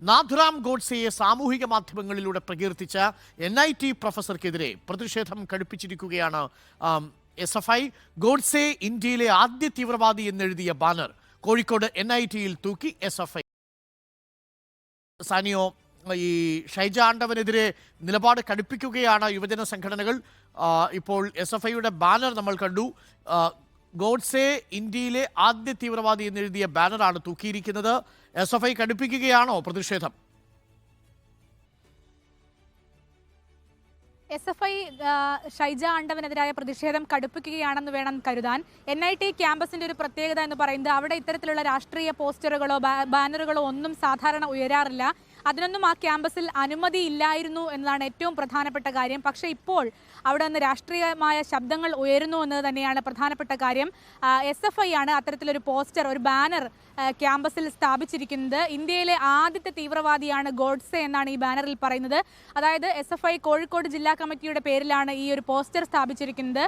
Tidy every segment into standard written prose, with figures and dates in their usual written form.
നാഥുറാം ഗോഡ്സെയെ സാമൂഹിക മാധ്യമങ്ങളിലൂടെ പ്രകീർത്തിച്ച NIT പ്രൊഫസർക്കെതിരെ പ്രതിഷേധം കടുപ്പിച്ചിരിക്കുകയാണ് SFI. ഗോഡ്സെ ഇന്ത്യയിലെ ആദ്യ തീവ്രവാദി എന്നെഴുതിയ ബാനർ കോഴിക്കോട് NIT-യിൽ തൂക്കി SFI. സാനിയോ, ഈ ഷൈജ ആണ്ടവനെതിരെ നിലപാട് കടുപ്പിക്കുകയാണ് യുവജന സംഘടനകൾ. ഇപ്പോൾ SFI-യുടെ ബാനർ നമ്മൾ കണ്ടു. ഗോഡ്സെ ഇന്ത്യയിലെ ആദ്യ തീവ്രവാദി എന്നെഴുതിയ ബാനറാണ് തൂക്കിയിരിക്കുന്നത്. SFI കടുപ്പിക്കുകയാണോ പ്രതിഷേധം? SFI ഷൈജ ആണ്ടവനെതിരായ പ്രതിഷേധം കടുപ്പിക്കുകയാണെന്ന് വേണം കരുതാൻ. NIT ക്യാമ്പസിന്റെ ഒരു പ്രത്യേകത എന്ന് പറയുന്നത് അവിടെ ഇത്തരത്തിലുള്ള രാഷ്ട്രീയ പോസ്റ്ററുകളോ ബാനറുകളോ ഒന്നും സാധാരണ ഉയരാറില്ല. അതിനൊന്നും ആ ക്യാമ്പസിൽ അനുമതി ഇല്ലായിരുന്നു എന്നതാണ് ഏറ്റവും പ്രധാനപ്പെട്ട കാര്യം. പക്ഷേ ഇപ്പോൾ അവിടെ നിന്ന് രാഷ്ട്രീയമായ ശബ്ദങ്ങൾ ഉയരുന്നു എന്നത് തന്നെയാണ് പ്രധാനപ്പെട്ട കാര്യം. SFI ആണ് അത്തരത്തിലൊരു പോസ്റ്റർ, ഒരു ബാനർ ക്യാമ്പസിൽ സ്ഥാപിച്ചിരിക്കുന്നത്. ഇന്ത്യയിലെ ആദ്യത്തെ തീവ്രവാദിയാണ് ഗോഡ്സെ എന്നാണ് ഈ ബാനറിൽ പറയുന്നത്. അതായത് SFI കോഴിക്കോട് ജില്ലാ കമ്മിറ്റിയുടെ പേരിലാണ് ഈ ഒരു പോസ്റ്റർ സ്ഥാപിച്ചിരിക്കുന്നത്.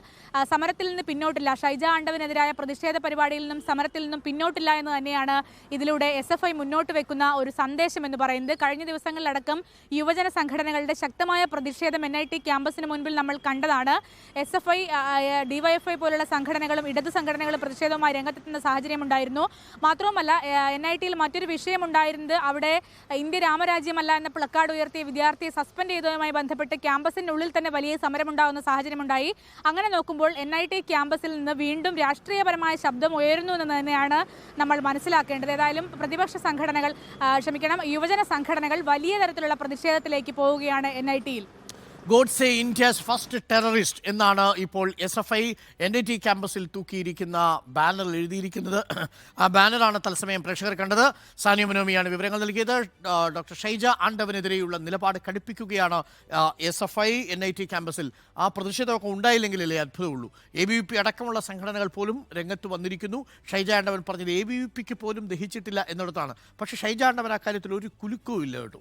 സമരത്തിൽ നിന്ന് പിന്നോട്ടില്ല, ഷൈജ ആണ്ടവനെതിരായ പ്രതിഷേധ പരിപാടിയിൽ നിന്നും സമരത്തിൽ നിന്നും പിന്നോട്ടില്ല എന്ന് തന്നെയാണ് ഇതിലൂടെ SFI മുന്നോട്ട് വെക്കുന്ന ഒരു സന്ദേശം എന്ന് പറയുന്നത്. കഴിഞ്ഞ ദിവസങ്ങളിലടക്കം യുവജന സംഘടനകളുടെ ശക്തമായ പ്രതിഷേധം NIT ക്യാമ്പസിന് മുൻപിൽ നമ്മൾ കണ്ടതാണ്. SFI, DYFI പോലുള്ള സംഘടനകളും ഇടതു സംഘടനകളും പ്രതിഷേധവുമായി രംഗത്തെത്തുന്ന സാഹചര്യമുണ്ടായിരുന്നു. മാത്രവുമല്ല, NIT-യിൽ മറ്റൊരു വിഷയമുണ്ടായിരുന്നത് അവിടെ ഇന്ത്യ രാമരാജ്യമല്ല എന്ന പ്ലക്കാർഡ് ഉയർത്തിയ വിദ്യാർത്ഥിയെ സസ്പെൻഡ് ചെയ്തതുമായി ബന്ധപ്പെട്ട് ക്യാമ്പസിനുള്ളിൽ തന്നെ വലിയ സമരമുണ്ടാകുന്ന സാഹചര്യമുണ്ടായി. അങ്ങനെ നോക്കുമ്പോൾ NIT ക്യാമ്പസിൽ നിന്ന് വീണ്ടും രാഷ്ട്രീയപരമായ ശബ്ദം ഉയരുന്നു എന്ന് തന്നെയാണ് നമ്മൾ മനസ്സിലാക്കേണ്ടത്. ഏതായാലും പ്രതിപക്ഷ സംഘടനകൾ, യുവജന സംഘടനകൾ വലിയ തരത്തിലുള്ള പ്രതിഷേധത്തിലേക്ക് പോവുകയാണ് NIT-യിൽ. ഗോഡ്സെ ഇന്ത്യസ് ഫസ്റ്റ് ടെററിസ്റ്റ് എന്നാണ് ഇപ്പോൾ SFI NIT ക്യാമ്പസിൽ തൂക്കിയിരിക്കുന്ന ബാനറിൽ എഴുതിയിരിക്കുന്നത്. ആ ബാനറാണ് തത്സമയം പ്രേക്ഷകർ കണ്ടത്. സാനിയ മനോമിയാണ് വിവരങ്ങൾ നൽകിയത്. ഡോക്ടർ ഷൈജ ആണ്ടവനെതിരെയുള്ള നിലപാട് കടുപ്പിക്കുകയാണ് SFI NIT ക്യാമ്പസിൽ. ആ പ്രതിഷേധമൊക്കെ ഉണ്ടായില്ലെങ്കിലല്ലേ അത്ഭുതമുള്ളൂ. ABVP അടക്കമുള്ള സംഘടനകൾ പോലും രംഗത്ത് വന്നിരിക്കുന്നു. ഷൈജ ആണ്ടവൻ പറഞ്ഞത് ABVPക്ക് പോലും ദഹിച്ചിട്ടില്ല എന്നിടത്താണ്. പക്ഷേ ഷൈജ ആണ്ടവൻ അക്കാര്യത്തിൽ ഒരു കുലുക്കവും ഇല്ല കേട്ടോ.